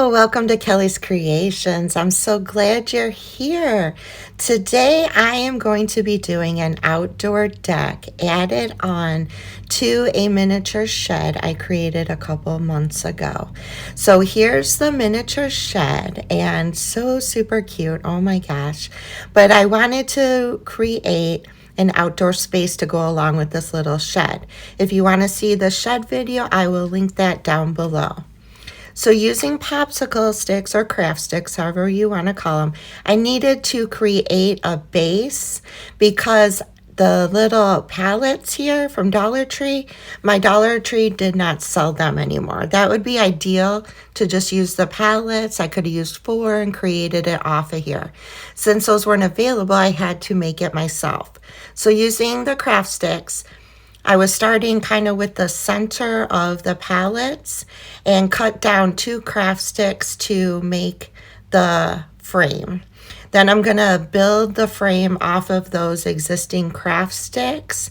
Welcome to Kelly's Creations. I'm so glad you're here. Today I am going to be doing an outdoor deck added on to a miniature shed I created a couple months ago. So here's the miniature shed, and so super cute, oh my gosh. But I wanted to create an outdoor space to go along with this little shed. If you want to see the shed video, I will link that down below. So using popsicle sticks or craft sticks, however you want to call them, I needed to create a base because the little pallets here from Dollar Tree, my Dollar Tree did not sell them anymore. That would be ideal to just use the pallets. I could have used 4 and created it off of here. Since those weren't available, I had to make it myself. So using the craft sticks, I was starting kind of with the center of the pallets and cut down 2 craft sticks to make the frame. Then I'm going to build the frame off of those existing craft sticks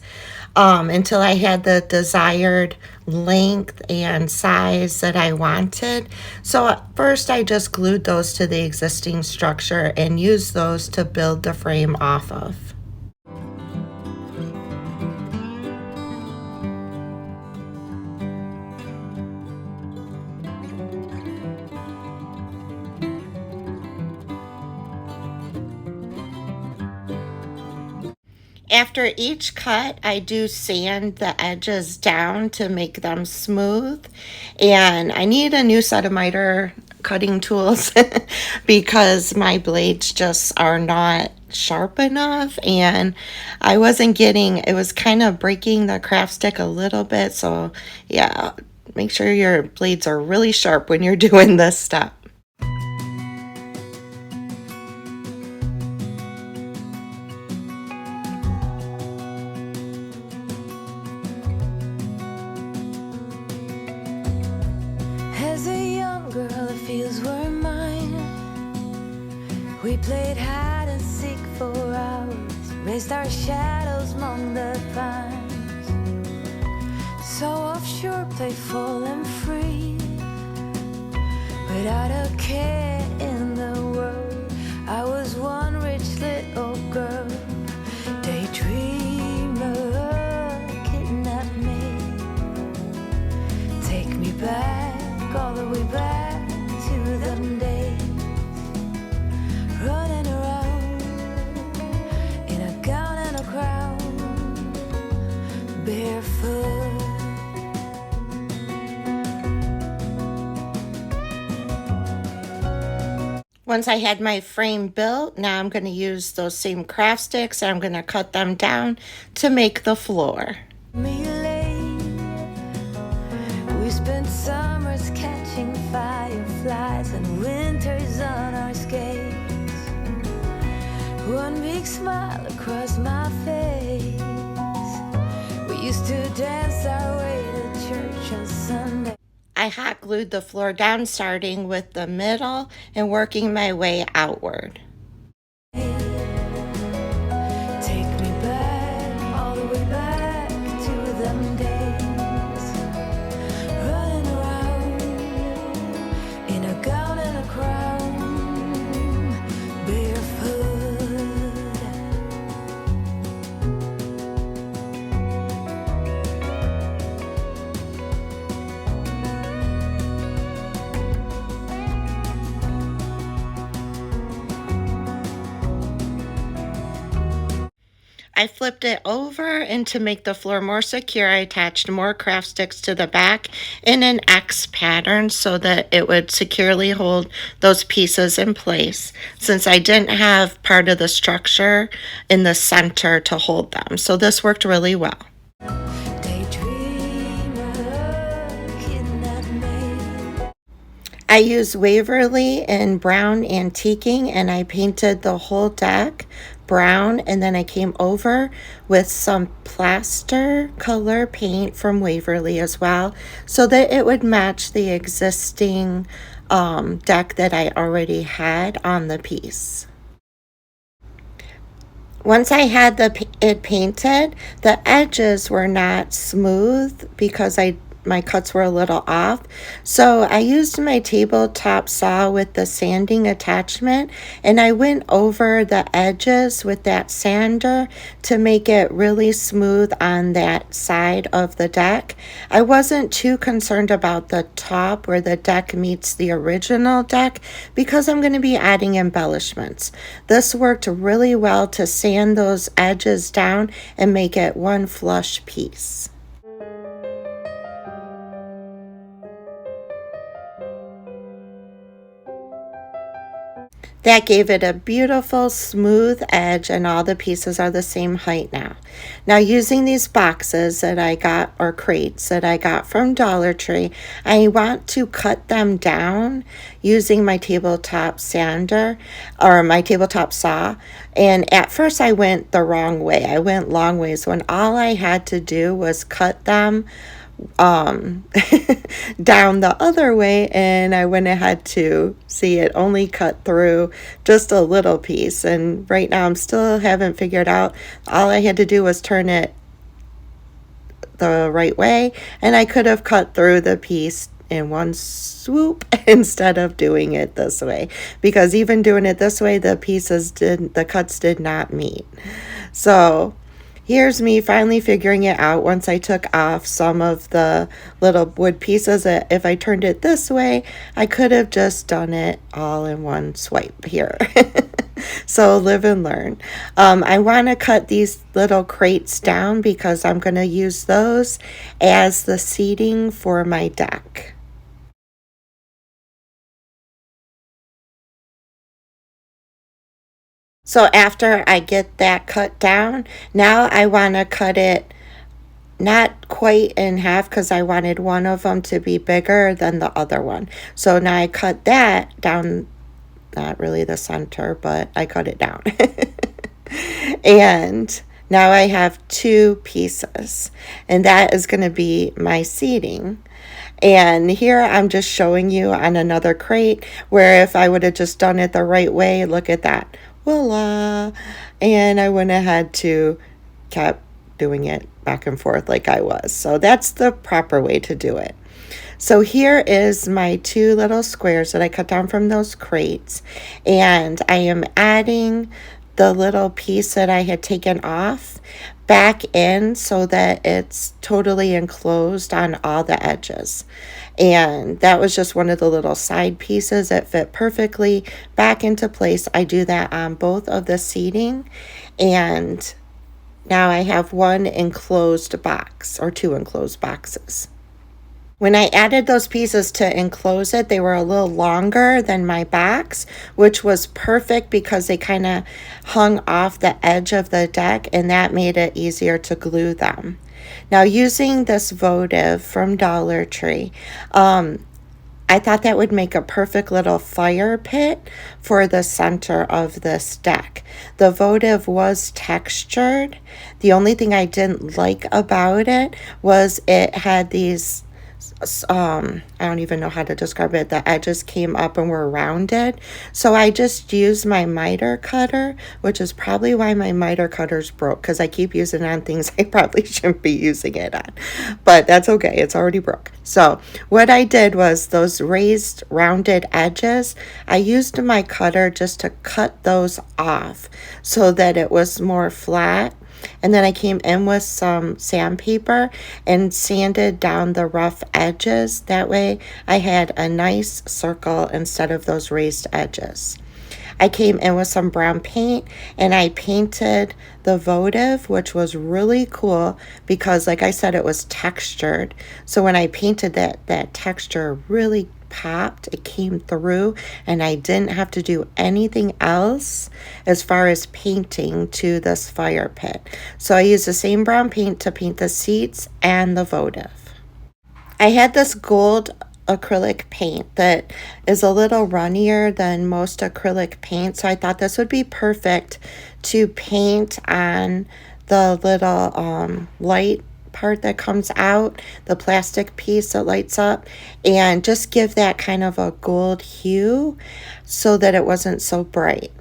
until I had the desired length and size that I wanted. So at first I just glued those to the existing structure and used those to build the frame off of. After each cut, I do sand the edges down to make them smooth. And I need a new set of miter cutting tools because my blades just are not sharp enough. And I wasn't getting, it was kind of breaking the craft stick a little bit. So yeah, make sure your blades are really sharp when you're doing this step. As a young girl, the fields were mine. We played hide and seek for hours, raised our shadows among the pines. So offshore, playful and free, without a care in the world. I was one rich little girl, daydreamer, kidnap me, take me back. All the way back to them days, running around in a gown and a crown, barefoot. Once I had my frame built, now I'm going to use those same craft sticks and I'm going to cut them down to make the floor. We spent summers catching fireflies and winters on our skates. One big smile across my face. We used to dance our way to church on Sunday. I hot glued the floor down, starting with the middle and working my way outward. Take me back, all the way back to them days. I flipped it over, and to make the floor more secure, I attached more craft sticks to the back in an X pattern so that it would securely hold those pieces in place, since I didn't have part of the structure in the center to hold them. So this worked really well. I used Waverly in brown antiquing, and I painted the whole deck brown, and then I came over with some plaster color paint from Waverly as well so that it would match the existing deck that I already had on the piece. Once I had it painted, the edges were not smooth because I my cuts were a little off. So I used my tabletop saw with the sanding attachment, and I went over the edges with that sander to make it really smooth on that side of the deck. I wasn't too concerned about the top where the deck meets the original deck because I'm going to be adding embellishments. This worked really well to sand those edges down and make it one flush piece. That gave it a beautiful smooth edge, and all the pieces are the same height now. Now, using these boxes that I got, or crates that I got from Dollar Tree, I want to cut them down using my tabletop sander or my tabletop saw. And at first I went the wrong way. I went long ways when all I had to do was cut them um down the other way, and I went ahead to see it only cut through just a little piece. And right now I'm still haven't figured out. All I had to do was turn it the right way, and I could have cut through the piece in one swoop instead of doing it this way, because even doing it this way, the cuts did not meet. So here's me finally figuring it out once I took off some of the little wood pieces. That if I turned it this way, I could have just done it all in one swipe here. So live and learn. I want to cut these little crates down because I'm going to use those as the seating for my deck. So after I get that cut down, now I want to cut it not quite in half because I wanted one of them to be bigger than the other one. So now I cut that down, not really the center, but I cut it down. And now I have two pieces, and that is going to be my seating. And here I'm just showing you on another crate where if I would have just done it the right way, look at that. Voila. And I went ahead to kept doing it back and forth like I was. So that's the proper way to do it. So here is my two little squares that I cut down from those crates, and I am adding the little piece that I had taken off back in so that it's totally enclosed on all the edges. And that was just one of the little side pieces that fit perfectly back into place. I do that on both of the seating, and now I have one enclosed box, or two enclosed boxes. When I added those pieces to enclose it, they were a little longer than my box, which was perfect because they kind of hung off the edge of the deck, and that made it easier to glue them. Now, using this votive from Dollar Tree, I thought that would make a perfect little fire pit for the center of this deck. The votive was textured. The only thing I didn't like about it was it had these I don't even know how to describe it. The edges came up and were rounded. So I just used my miter cutter, which is probably why my miter cutter's broke, because I keep using it on things I probably shouldn't be using it on. But that's okay. It's already broke. So what I did was those raised rounded edges, I used my cutter just to cut those off so that it was more flat. And then I came in with some sandpaper and sanded down the rough edges. That way I had a nice circle instead of those raised edges. I came in with some brown paint and I painted the votive, which was really cool because, like I said, it was textured. So when I painted that texture really popped, it came through, and I didn't have to do anything else as far as painting to this fire pit. So I used the same brown paint to paint the seats and the votive. I had this gold acrylic paint that is a little runnier than most acrylic paint, so I thought this would be perfect to paint on the little light part that comes out, the plastic piece that lights up, and just give that kind of a gold hue so that it wasn't so bright.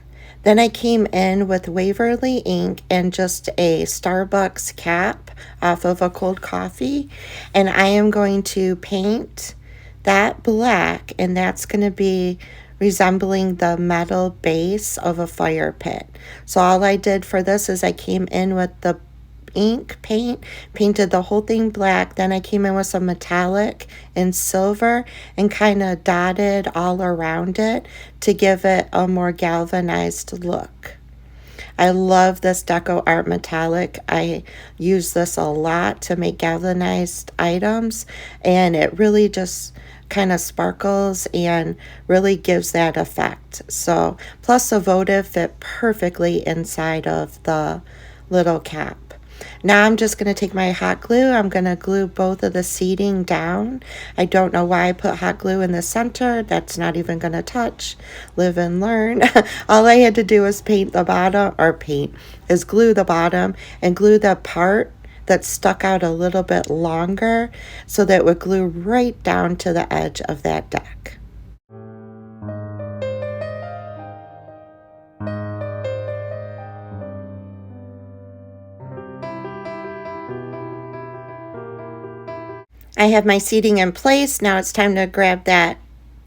Then I came in with Waverly ink and just a Starbucks cap off of a cold coffee. And I am going to paint that black, and that's going to be resembling the metal base of a fire pit. So all I did for this is I came in with the ink paint, painted the whole thing black. Then I came in with some metallic and silver and kind of dotted all around it to give it a more galvanized look. I love this Deco Art Metallic. I use this a lot to make galvanized items, and it really just kind of sparkles and really gives that effect. So, plus the votive fit perfectly inside of the little cap. Now I'm just going to take my hot glue. I'm going to glue both of the seating down. I don't know why I put hot glue in the center. That's not even going to touch. Live and learn. All I had to do was paint the bottom, or glue the bottom and glue the part that stuck out a little bit longer so that it would glue right down to the edge of that deck. I have my seating in place. Now it's time to grab that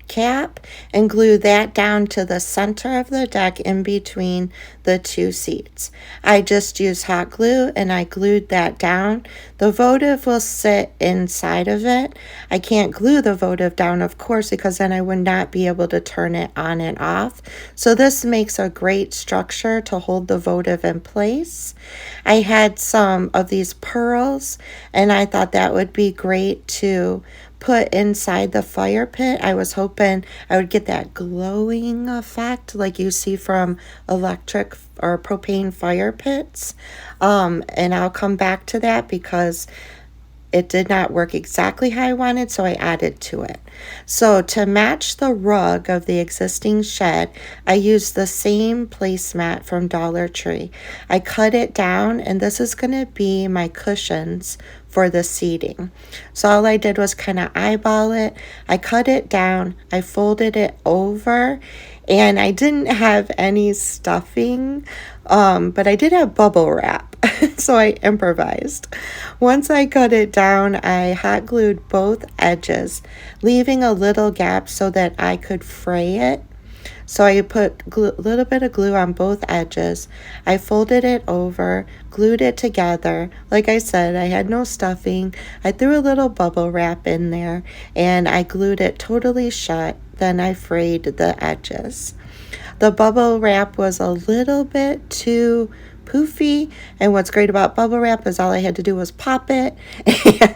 cap and glue that down to the center of the deck in between the two seats. I just used hot glue and I glued that down. The votive will sit inside of it. I can't glue the votive down, of course, because then I would not be able to turn it on and off. So this makes a great structure to hold the votive in place. I had some of these pearls and I thought that would be great to put inside the fire pit. I was hoping I would get that glowing effect like you see from electric or propane fire pits. And I'll come back to that because it did not work exactly how I wanted, so I added to it. So to match the rug of the existing shed, I used the same placemat from Dollar Tree. I cut it down, and this is going to be my cushions for the seating. So all I did was kind of eyeball it. I cut it down, I folded it over, and I didn't have any stuffing, but I did have bubble wrap. So I improvised. Once I cut it down, I hot glued both edges, leaving a little gap so that I could fray it. So I put a little bit of glue on both edges. I folded it over, glued it together. Like I said, I had no stuffing. I threw a little bubble wrap in there and I glued it totally shut. Then I frayed the edges. The bubble wrap was a little bit too poofy, and what's great about bubble wrap is all I had to do was pop it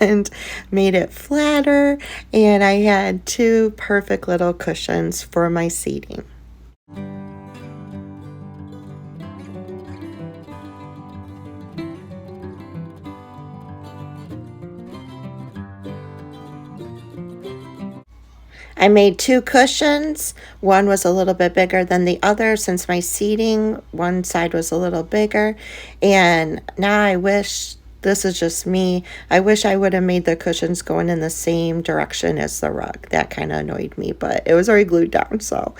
and made it flatter, and I had two perfect little cushions for my seating. I made two cushions. One was a little bit bigger than the other since my seating, one side was a little bigger. And now I wish, this is just me, I wish I would have made the cushions going in the same direction as the rug. That kind of annoyed me, but it was already glued down. So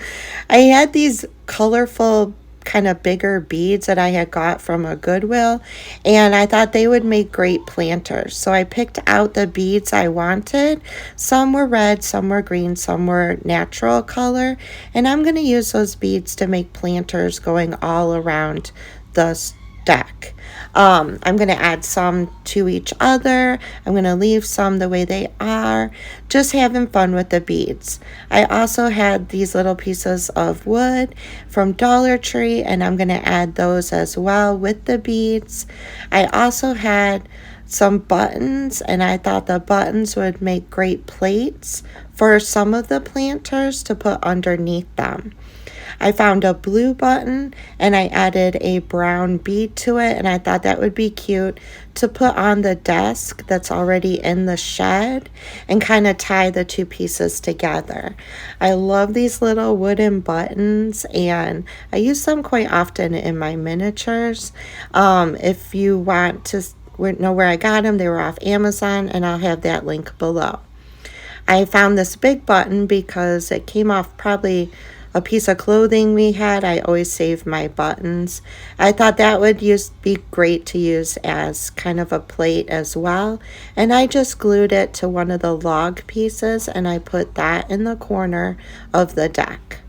I had these colorful kind of bigger beads that I had got from a Goodwill, and I thought they would make great planters. So I picked out the beads I wanted. Some were red, some were green, some were natural color, and I'm going to use those beads to make planters going all around the deck. I'm going to add some to each other. I'm going to leave some the way they are, just having fun with the beads. I also had these little pieces of wood from Dollar Tree, and I'm going to add those as well with the beads. I also had some buttons, and I thought the buttons would make great plates for some of the planters to put underneath them. I found a blue button and I added a brown bead to it, and I thought that would be cute to put on the desk that's already in the shed and kind of tie the two pieces together. I love these little wooden buttons and I use them quite often in my miniatures. If you want to know where I got them, they were off Amazon, and I'll have that link below. I found this big button because it came off probably a piece of clothing we had. I always save my buttons. I thought that would be great to use as kind of a plate as well. And I just glued it to one of the log pieces and I put that in the corner of the deck.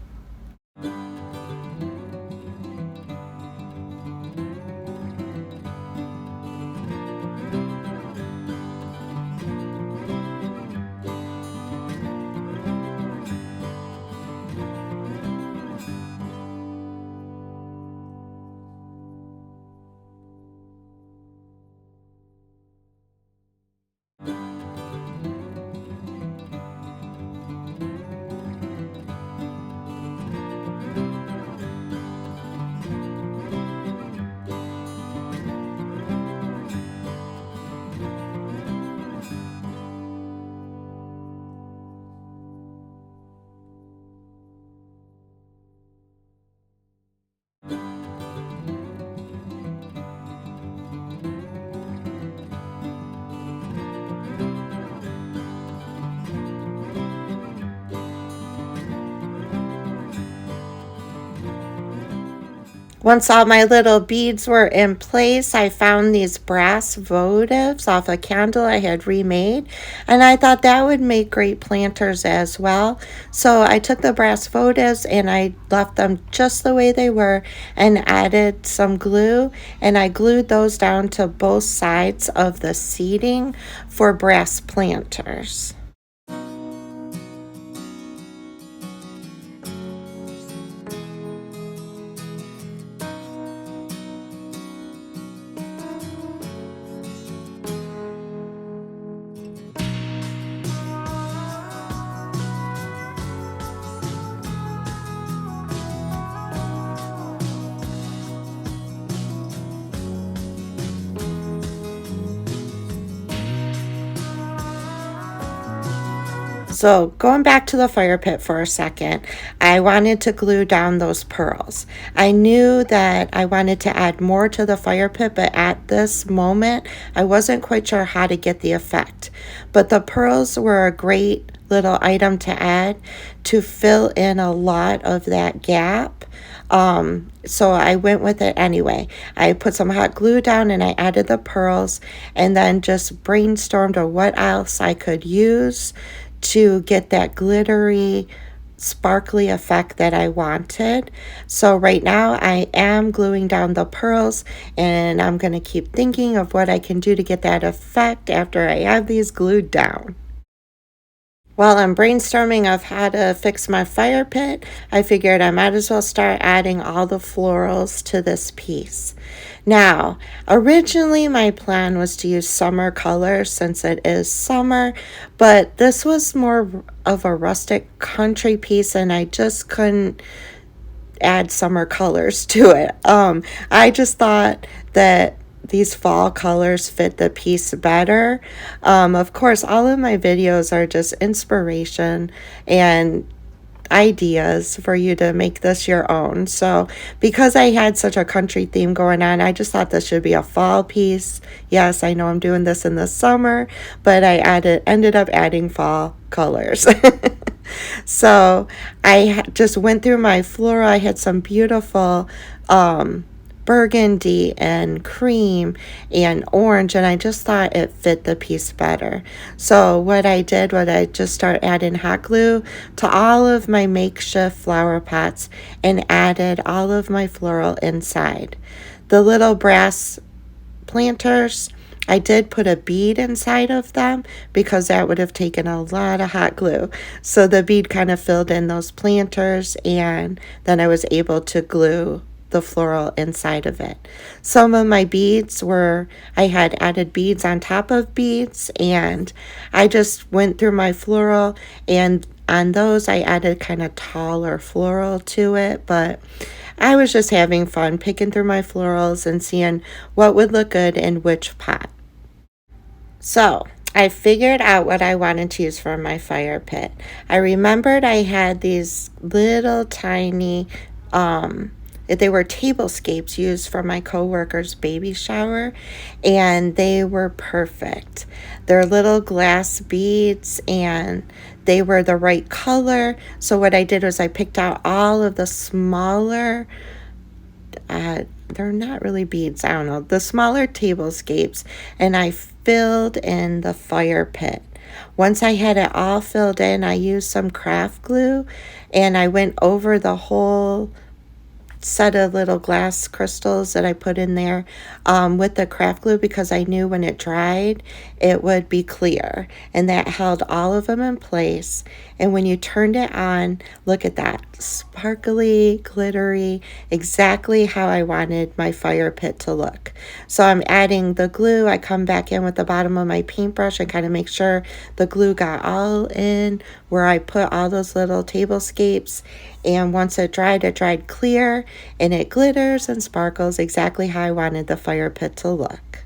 Once all my little beads were in place, I found these brass votives off a candle I had remade, and I thought that would make great planters as well. So I took the brass votives and I left them just the way they were and added some glue, and I glued those down to both sides of the seating for brass planters. So going back to the fire pit for a second, I wanted to glue down those pearls. I knew that I wanted to add more to the fire pit, but at this moment, I wasn't quite sure how to get the effect. But the pearls were a great little item to add to fill in a lot of that gap. So I went with it anyway. I put some hot glue down and I added the pearls and then just brainstormed on what else I could use to get that glittery, sparkly effect that I wanted. So right now I am gluing down the pearls and I'm going to keep thinking of what I can do to get that effect after I have these glued down. While I'm brainstorming of how to fix my fire pit, I figured I might as well start adding all the florals to this piece. Now, originally my plan was to use summer colors since it is summer, but this was more of a rustic country piece and I just couldn't add summer colors to it. I just thought that these fall colors fit the piece better. Of course, all of my videos are just inspiration and ideas for you to make this your own. So because I had such a country theme going on, I just thought this should be a fall piece. Yes, I know I'm doing this in the summer, but I ended up adding fall colors. So I just went through my floral. I had some beautiful burgundy and cream and orange, and I just thought it fit the piece better. So what I did was I just started adding hot glue to all of my makeshift flower pots and added all of my floral inside. The little brass planters, I did put a bead inside of them because that would have taken a lot of hot glue. So the bead kind of filled in those planters and then I was able to glue the floral inside of it. Some of my beads I had added beads on top of beads and I just went through my floral and on those I added kind of taller floral to it, but I was just having fun picking through my florals and seeing what would look good in which pot. So I figured out what I wanted to use for my fire pit. I remembered I had these little tiny they were tablescapes used for my coworker's baby shower, and they were perfect. They're little glass beads, and they were the right color. So what I did was I picked out all of the smaller, they're not really beads, I don't know, the smaller tablescapes, and I filled in the fire pit. Once I had it all filled in, I used some craft glue and I went over the whole set of little glass crystals that I put in there with the craft glue, because I knew when it dried it would be clear, and that held all of them in place. And when you turned it on, look at that, sparkly, glittery, exactly how I wanted my fire pit to look. So I'm adding the glue. I come back in with the bottom of my paintbrush and kind of make sure the glue got all in where I put all those little tablescapes. And once it dried clear, and it glitters and sparkles exactly how I wanted the fire pit to look.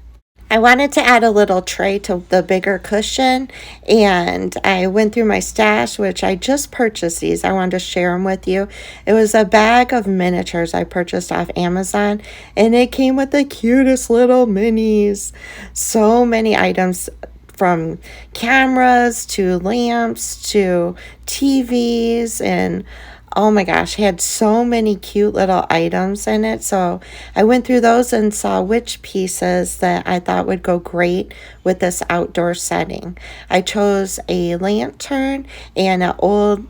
I wanted to add a little tray to the bigger cushion, and I went through my stash, which I just purchased these. I wanted to share them with you. It was a bag of miniatures I purchased off Amazon, and it came with the cutest little minis. So many items, from cameras to lamps to TVs, and oh my gosh, had so many cute little items in it. So I went through those and saw which pieces that I thought would go great with this outdoor setting. I chose a lantern and an old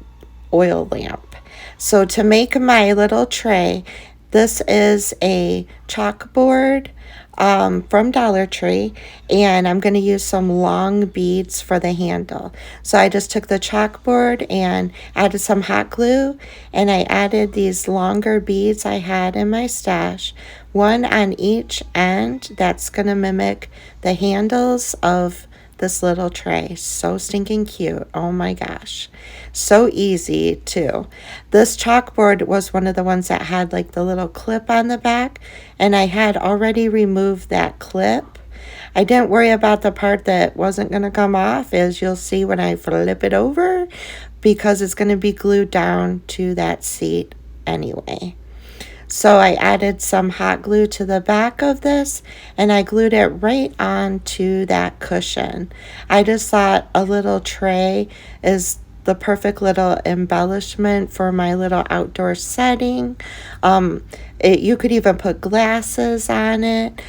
oil lamp. So to make my little tray, this is a chalkboard from Dollar Tree, and I'm going to use some long beads for the handle. So I just took the chalkboard and added some hot glue, and I added these longer beads I had in my stash, one on each end. That's going to mimic the handles of this little tray. So stinking cute. Oh my gosh. So easy too. This chalkboard was one of the ones that had like the little clip on the back, and I had already removed that clip. I didn't worry about the part that wasn't going to come off, as you'll see when I flip it over, because it's going to be glued down to that seat anyway. So I added some hot glue to the back of this, and I glued it right onto that cushion. I just thought a little tray is the perfect little embellishment for my little outdoor setting. You could even put glasses on it,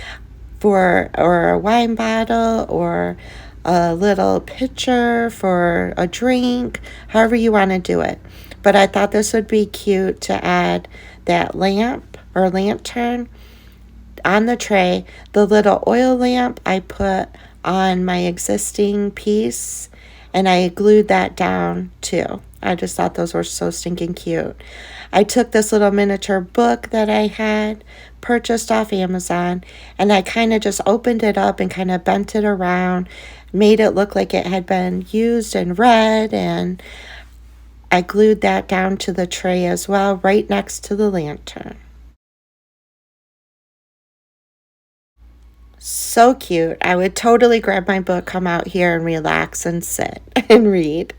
or a wine bottle, or a little pitcher for a drink, however you want to do it. But I thought this would be cute to add that lamp or lantern on the tray. The little oil lamp I put on my existing piece, and I glued that down too. I just thought those were so stinking cute. I took this little miniature book that I had purchased off Amazon, and I kind of just opened it up and kind of bent it around, made it look like it had been used and read, and I glued that down to the tray as well, right next to the lantern. So cute. I would totally grab my book, come out here and relax and sit and read.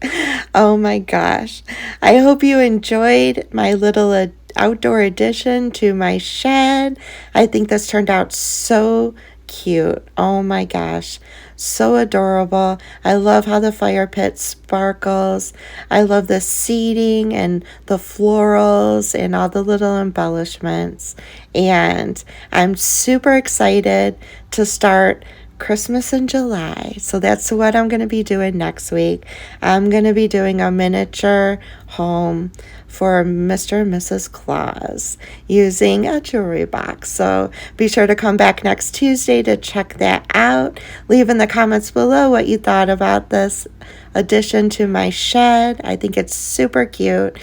Oh my gosh. I hope you enjoyed my little outdoor addition to my shed. I think this turned out so cute. Oh my gosh. So adorable. I love how the fire pit sparkles. I love the seating and the florals and all the little embellishments. And I'm super excited to start Christmas in July. So that's what I'm going to be doing next week. I'm going to be doing a miniature home for Mr. and Mrs. Claus using a jewelry box. So be sure to come back next Tuesday to check that out. Leave in the comments below what you thought about this addition to my shed. I think it's super cute.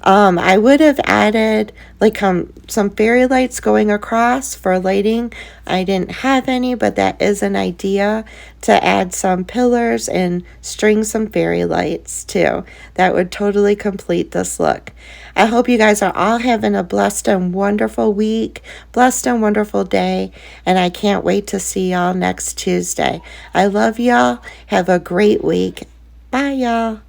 I would have added like some fairy lights going across for lighting. I didn't have any, but that is an idea, to add some pillars and string some fairy lights too. That would totally complete this look. I hope you guys are all having a blessed and wonderful week, blessed and wonderful day, and I can't wait to see y'all next Tuesday. I love y'all. Have a great week. Bye, y'all.